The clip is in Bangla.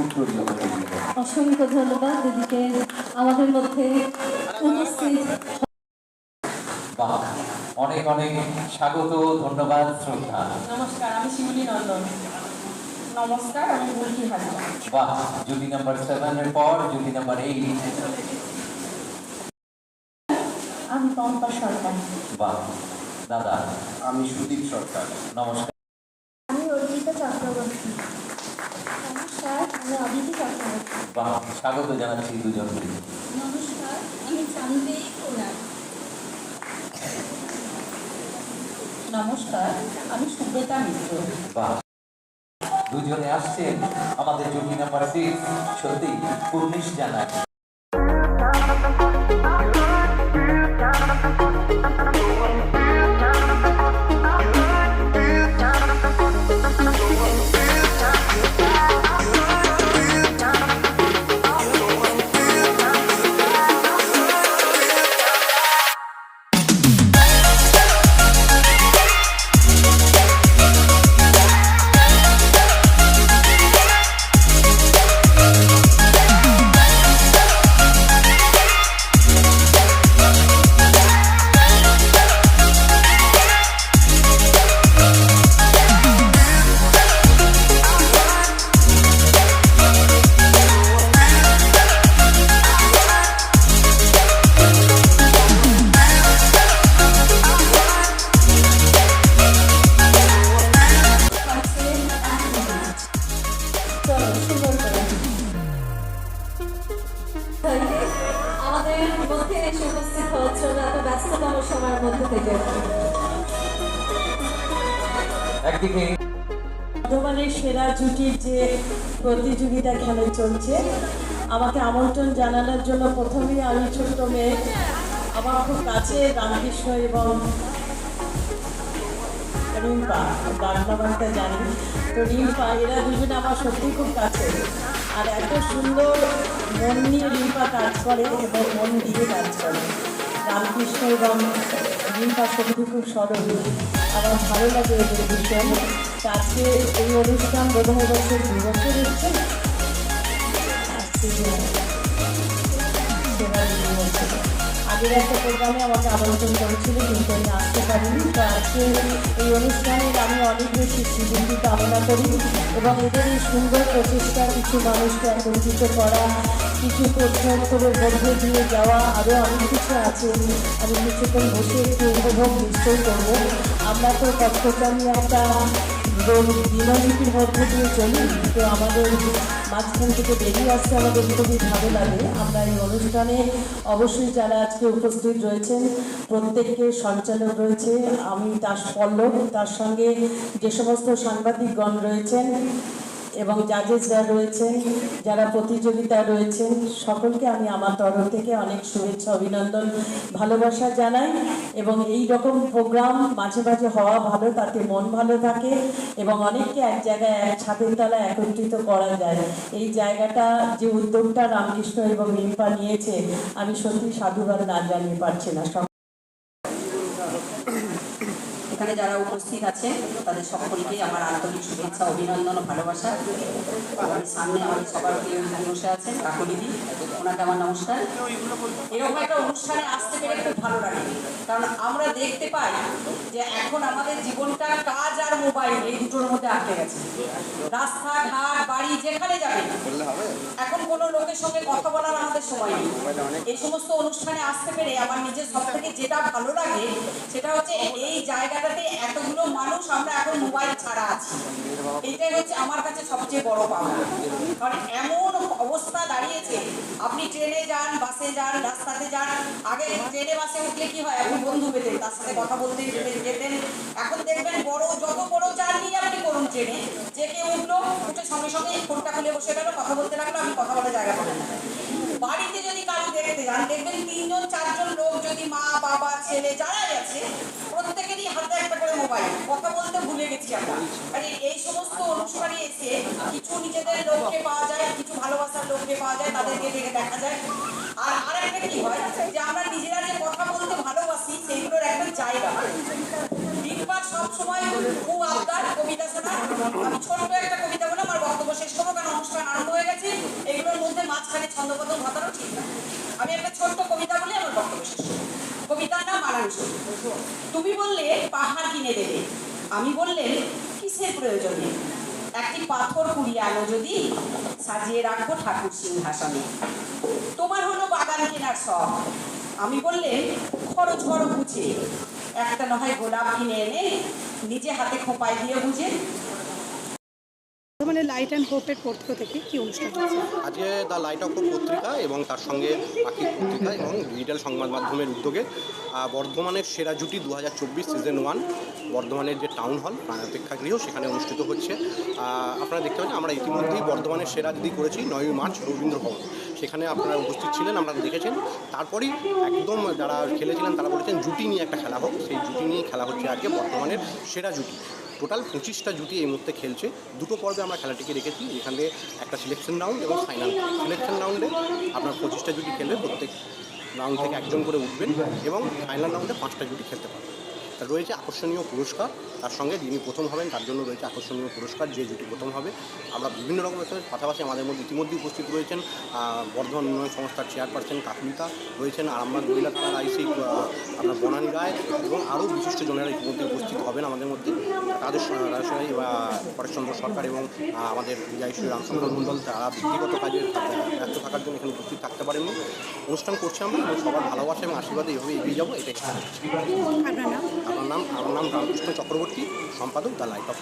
উত্তর জবাব দিবেন। অসংখ্য ধন্যবাদ দিদিকে আমাদের মধ্যে উপস্থিত। বাহ, অনেক অনেক স্বাগত, ধন্যবাদ, শ্রদ্ধা। নমস্কার, আমি শিউলি নন্দন। নমস্কার, আমি বুলকি হাজরা। বাহ, জুটি নাম্বার 7 এর পর জুটি নাম্বার 8। আমি পম্পা সরকার। বাহ, দাদা। আমি সুদীপ সরকার। নমস্কার। আমি অর্পিতা চক্রবর্তী। নমস্কার, আমি অদিতি চক্রবর্তী। বাহ, স্বাগত জানাচ্ছি দুজনকে। নমস্কার, আমি চান্দেই কোনার। নমস্কার, আমি সুব্রতা মিত্র। বাহ, দুজনে আসছেন আমাদের জুটি নাম্বার 6, সত্যি কুর্নিশ জানায়। আমাদের মধ্যে এসে উপস্থিত হচ্ছে এত ব্যস্ততম সময়ের মধ্যে থেকে। একদিকে বর্তমানের সেরা জুটির যে প্রতিযোগিতা খেলা চলছে, আমাকে আমন্ত্রণ জানানোর জন্য প্রথমেই আমি ছোট্ট মেয়ে, আমার খুব কাছে রামকৃষ্ণ এবং রিম্পা, বাংলা বার্তা জানি তো রিম্পা, এরা দুজনে আমার সত্যি খুব কাছে। আর এত সুন্দর মন নিয়ে রিম্পা কাজ করে এবং মন দিয়ে কাজ করে। রামকৃষ্ণ এবং রিম্পা সত্যি খুব সরল, আমার ভালো লাগে এদের ভীষণ। আজকে এই অনুষ্ঠান বোধহয় বছর 2 বছর হচ্ছে, আজকে আগের একটা প্রোগ্রামে আমাকে আমন্ত্রণ করেছিল কিন্তু আমি আসতে পারিনি। তো আজকে এই অনুষ্ঠানের আমি অনেক বেশি সুযোগ কামনা করি এবং এদের এই সুন্দর প্রচেষ্টা, কিছু মানুষকে একত্রিত করা, কিছু প্রশ্নোত্তরের মধ্যে দিয়ে যাওয়া, আরও অনেক কিছু আছে। আমি কিছুক্ষণ বসে একটু উপভোগ নিশ্চয়ই করবো। আমরা তো কষ্টকামী একটা দিনলিপির মধ্যে দিয়ে চলি, তো আমাদের মাঝখান থেকে বেরিয়ে আসতে আমাদের খুবই ভালো লাগে। আমরা এই অনুষ্ঠানে অবশ্যই যারা আজকে উপস্থিত রয়েছেন প্রত্যেককে সঞ্চালক রয়েছে, আমি তার পল্লব, তার সঙ্গে যে সমস্ত সাংবাদিকগণ রয়েছেন এবং জাজেসরা রয়েছেন, যারা প্রতিযোগিতা রয়েছেন, সকলকে আমি আমার তরফ থেকে অনেক শুভেচ্ছা, অভিনন্দন, ভালোবাসা জানাই। এবং এই রকম প্রোগ্রাম মাঝে মাঝে হওয়া ভালো, তাতে মন ভালো থাকে এবং অনেককে এক জায়গায় এক ছাদের তলায় একত্রিত করা যায়। এই জায়গাটা, যে উদ্যোগটা রামকৃষ্ণ এবং রিম্পা নিয়েছে, আমি সত্যি সাধুবাদ না জানিয়ে পারছি না। এখানে যারা উপস্থিত আছে তাদের সকলকেই আমার আন্তরিক শুভেচ্ছা, অভিনন্দন ও ভালোবাসা। সামনে আমাদের সবার প্রিয় বসে আছেন কাকুলিদি, ওনাকে আমার নমস্কার। এরকম একটা অনুষ্ঠানে আসতে পেরে খুব ভালো লাগে, কারণ আমরা দেখতে পাই যে এখন আমাদের জীবনটা কাজ আর মোবাইল এই দুটোর মধ্যে আটকে গেছে। রাস্তাঘাট, বাড়ি, যেখানে যাবে এখন কোনো লোকের সঙ্গে কথা বলার আমাদের সময় নেই। এই সমস্ত অনুষ্ঠানে আসতে পেরে আমার নিজের সব থেকে যেটা ভালো লাগে সেটা হচ্ছে এই জায়গাটাতে এতগুলো মানুষ আমরা এখন মোবাইল ছাড়া আছি। এইটাই হচ্ছে আমার কাছে সবচেয়ে বড় পাওয়া। কারণ এমন অবস্থা দাঁড়িয়েছে, আপনি ট্রেনে যান, বাসে যান, রাস্তাতে যান, আগে ট্রেনে বাসে উঠলে কি হয়, আপনি বন্ধু পেতেন, তার সাথে কথা বলতে যেতেন। এখন দেখবেন যত বড় জার্নি আপনি করুন ট্রেনে, যে কেউ উঠলো, উঠে সঙ্গে সঙ্গে ফোনটা খুলে বসে গেল, কথা বলতে লাগলো, আমি কথা বলার জায়গা পাবেন না। বাড়িতে যদি কারো দেখতে যান, দেখবেন 3জন 4জন লোক, যদি মা বাবা ছেলে যারা গেছে, প্রত্যেকেরই হাতে একটা করে মোবাইল, কথা বলতে ভুলে গেছি আমরা। আর এই সমস্ত অনুষ্ঠানে এসে কিছু নিজেদের লোককে পাওয়া যায়, কিছু ভালোবাসার লোককে পাওয়া যায়, তাদেরকে দেখে দেখা যায়। আর আরেকটা কি হয়, যে আমরা নিজেরা যে কথা বলতে ভালোবাসি সেইগুলোর একটা জায়গা। রিম্পা সবসময় খুব আবদার কবিতা শোনা। আমি ছোট্ট একটা কবিতা বলে আমার বক্তব্য শেষ করবো, কারণ অনুষ্ঠান আরম্ভ হয়ে গেছে। আমি একটা ছোট্ট কবিতা বলে আমার বক্তব্য শেষ করব। কবিতার নাম বানানসই। তুমি বললে পাহাড় কিনে দেবে, আমি বললেন কিসের প্রয়োজন নেই, একটি পাথর কুড়িয়ে আনো যদি, সাজিয়ে রাখবো ঠাকুর সিংহাসনে। তোমার হলো বাগান কেনার শখ, আমি বললেন খরচ বড় বুঝে, একটা নয় গোলাপ কিনে এনে নিজে হাতে খোঁপায় দিয়ে বুঝে। বর্ধমানে লাইট অ্যান্ড হোপের পক্ষ থেকে কি অনুষ্ঠান হচ্ছে? আজকে দ্য লাইট অফ হোপ পত্রিকা এবং তার সঙ্গে পাখির পত্রিকা এবং ডিজিটাল সংবাদ মাধ্যমের উদ্যোগে বর্ধমানের সেরা জুটি 2024 সিজন 1 বর্ধমানের যে টাউন হল প্রেক্ষাগৃহ সেখানে অনুষ্ঠিত হচ্ছে। আপনারা দেখতে পাচ্ছেন আমরা ইতিমধ্যেই বর্ধমানের সেরা জুটি করেছি 9ই মার্চ রবীন্দ্র ভবন, সেখানে আপনারা উপস্থিত ছিলেন, আপনারা দেখেছেন। তারপরেই একদম যারা খেলেছিলেন তারা বলেছেন জুটি নিয়ে একটা খেলা হোক, সেই জুটি নিয়ে খেলা হচ্ছে আজকে বর্তমানের সেরা জুটি। টোটাল 25টা জুটি এই মুহূর্তে খেলছে। দুটো পর্বে আমরা খেলাটিকে রেখেছি, এখানে একটা সিলেকশন রাউন্ড এবং ফাইনাল। সিলেকশন রাউন্ডে আপনার 25টা জুটি খেলবে, প্রত্যেক রাউন্ড থেকে একজন করে উঠবেন এবং ফাইনাল রাউন্ডে 5টা জুটি খেলতে পারবেন। তার রয়েছে আকর্ষণীয় পুরস্কার, তার সঙ্গে যিনি প্রথম হবেন তার জন্য রয়েছে আকর্ষণীয় পুরস্কার, যে জুটি প্রথম হবে। আমরা বিভিন্ন রকমের পাশাপাশি আমাদের মধ্যে ইতিমধ্যে উপস্থিত রয়েছেন বর্ধমান উন্নয়ন সংস্থার চেয়ারপারসন কাকুলিতা, রয়েছেন আরামবাগ মহিলা থানার আইসি আপনার বনানী রায় এবং আরও বিশিষ্ট জনেরা ইতিমধ্যে উপস্থিত হবেন আমাদের মধ্যে। তাদের সঙ্গে পরেশচন্দ্র সরকার এবং আমাদের জয়শ্রী রামচন্দ্র মণ্ডল তারা ব্যক্তিগত কাজে ব্যস্ত থাকার জন্য এখানে উপস্থিত থাকতে পারেননি। অনুষ্ঠান করছি আমরা এবং সবার ভালোবাসা এবং আশীর্বাদে এভাবে এগিয়ে যাবো, এটাই আপনার নাম? আমার নাম রামকৃষ্ণ চক্রবর্তী, সম্পাদক দ্য লাইট অফ।